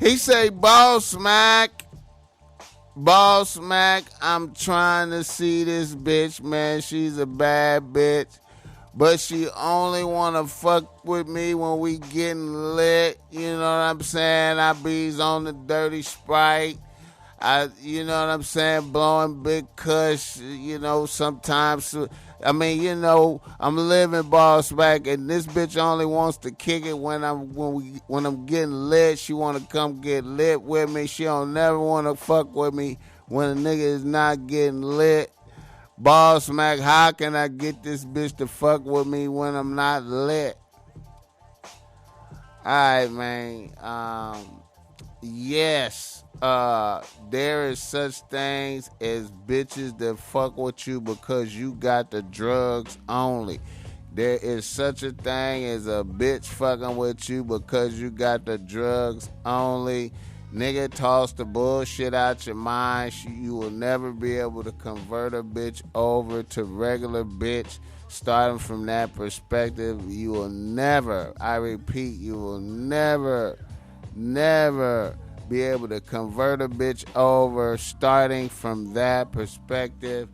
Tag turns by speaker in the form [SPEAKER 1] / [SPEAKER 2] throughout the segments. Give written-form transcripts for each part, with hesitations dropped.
[SPEAKER 1] He say, BossMack, I'm trying to see this bitch, man. She's a bad bitch. But she only wanna fuck with me when we getting lit. You know what I'm saying? I bees on the dirty Sprite. You know what I'm saying, blowing big kush, sometimes, I'm living BossMack, and this bitch only wants to kick it when I'm getting lit. She want to come get lit with me. She don't never want to fuck with me when a nigga is not getting lit. BossMack, how can I get this bitch to fuck with me when I'm not lit? All right, man. Yes, there is such things as bitches that fuck with you because you got the drugs only. There is such a thing as a bitch fucking with you because you got the drugs only. Nigga, toss the bullshit out your mind. You will never be able to convert a bitch over to regular bitch. Starting from that perspective, you will never, I repeat, you will never be able to convert a bitch over starting from that perspective.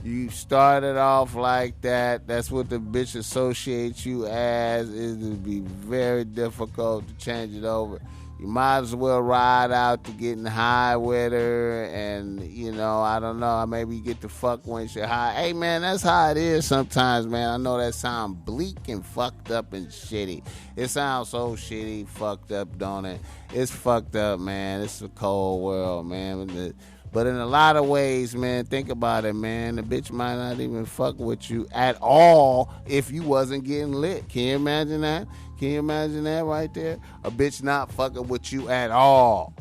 [SPEAKER 1] You started off like that. That's what the bitch associates you as. It would be very difficult to change it over. You might as well ride out to getting high with her, and I don't know, maybe you get the fuck when you're high. Hey man, that's how it is sometimes, man. I know that sounds bleak and fucked up and shitty. It sounds so shitty, fucked up, don't it? It's fucked up, man. It's a cold world, man. But in a lot of ways, man, think about it, man. The bitch might not even fuck with you at all if you wasn't getting lit. Can you imagine that? Can you imagine that right there? A bitch not fucking with you at all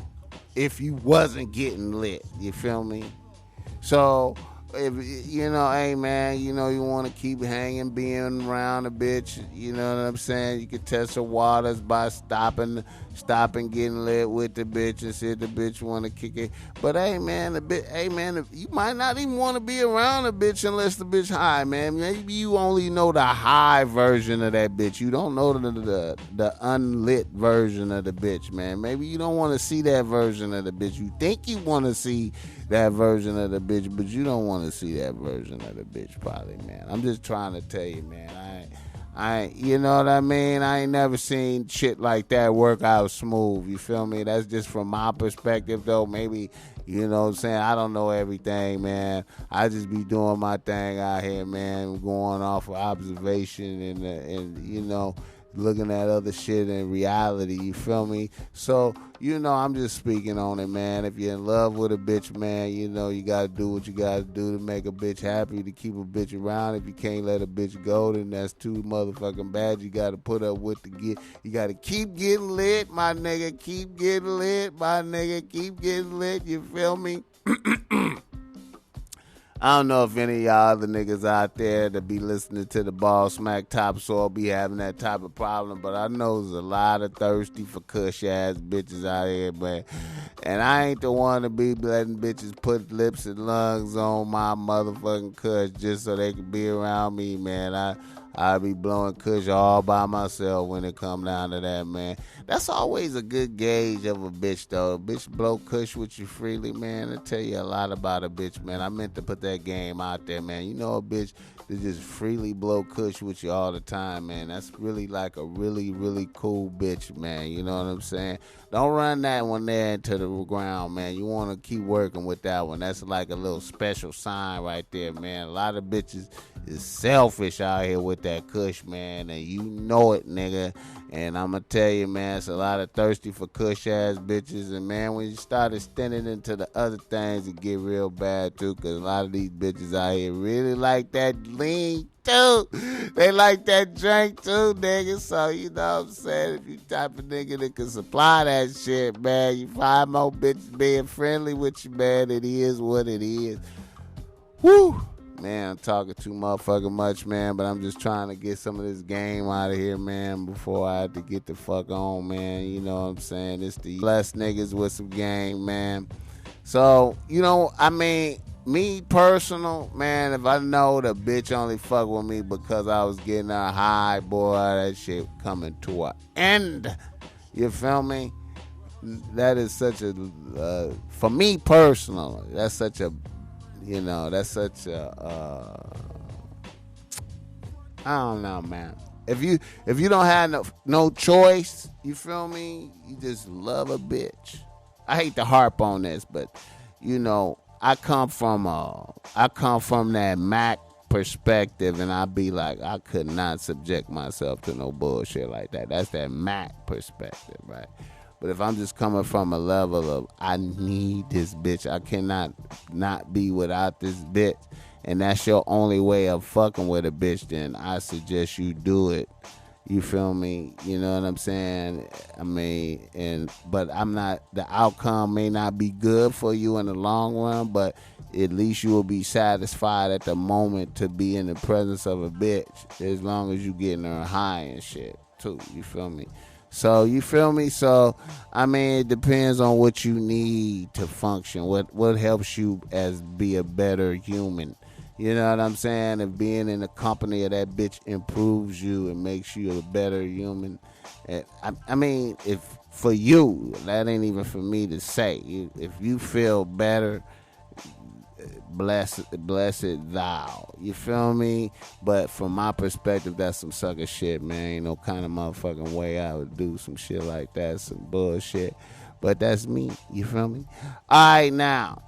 [SPEAKER 1] if you wasn't getting lit. You feel me? So, if hey man, you want to keep hanging, being around a bitch, you know what I'm saying? You can test her waters by stopping getting lit with the bitch and see if the bitch want to kick it. But hey man, you might not even want to be around a bitch unless the bitch high, man. Maybe you only know the high version of that bitch. You don't know the unlit version of the bitch, man. Maybe you don't want to see that version of the bitch. You think you want to see that version of the bitch, but you don't want to see that version of the bitch, probably, man. I'm just trying to tell you, man. You know what I mean? I ain't never seen shit like that work out smooth. You feel me? That's just from my perspective, though. Maybe, you know what I'm saying? I don't know everything, man. I just be doing my thing out here, man. Going off of observation and looking at other shit in reality, you feel me? So, I'm just speaking on it, man. If you're in love with a bitch, man, you gotta do what you gotta do to make a bitch happy, to keep a bitch around. If you can't let a bitch go, then that's too motherfucking bad. You gotta put up with you gotta keep getting lit, my nigga. Keep getting lit, my nigga. Keep getting lit, you feel me? I don't know if any of y'all other niggas out there that be listening to the BossMack Top Soil be having that type of problem, but I know there's a lot of thirsty for cush ass bitches out here, man. And I ain't the one to be letting bitches put lips and lungs on my motherfucking cush just so they can be around me, man. I be blowing kush all by myself when it come down to that, man. That's always a good gauge of a bitch, though. A bitch blow kush with you freely, man. It'll tell you a lot about a bitch, man. I meant to put that game out there, man. You know a bitch that just freely blow kush with you all the time, man. That's really like a really, really cool bitch, man. You know what I'm saying? Don't run that one there into the ground, man. You want to keep working with that one. That's like a little special sign right there, man. A lot of bitches is selfish out here with that kush, man, and you know it, nigga. And I'ma tell you, man, it's a lot of thirsty for kush ass bitches. And man, when you start extending into the other things, it get real bad too, because a lot of these bitches out here really like that lean too. They like that drink too, nigga. So you know what I'm saying? If you type of nigga that can supply that shit, man, you find more bitches being friendly with you, man. It is what it is. Woo! Man, I'm talking too motherfucking much, man, but I'm just trying to get some of this game out of here, man, before I have to get the fuck on, man. You know what I'm saying? It's the bless niggas with some game, man. So, me personal, man, if I know the bitch only fuck with me because I was getting her high, boy, that shit coming to an end. You feel me? that is such a for me personally. That's such a that's such a I don't know, man. If you don't have no choice, you feel me? You just love a bitch. I hate to harp on this, but I come from that Mac perspective, and I be like, I could not subject myself to no bullshit like that. That's that Mac perspective, right? But if I'm just coming from a level of I need this bitch, I cannot not be without this bitch, and that's your only way of fucking with a bitch, then I suggest you do it. You feel me? You know what I'm saying? I mean, but the outcome may not be good for you in the long run, but at least you will be satisfied at the moment to be in the presence of a bitch, as long as you getting her high and shit too. You feel me? So you feel me? So I mean, it depends on what you need to function. What helps you as be a better human. You know what I'm saying? If being in the company of that bitch improves you and makes you a better human. I mean, if for you, that ain't even for me to say. If you feel better, blessed thou. You feel me? But from my perspective, that's some sucker shit, man. Ain't no kind of motherfucking way I would do some shit like that. Some bullshit. But that's me. You feel me? All right, now.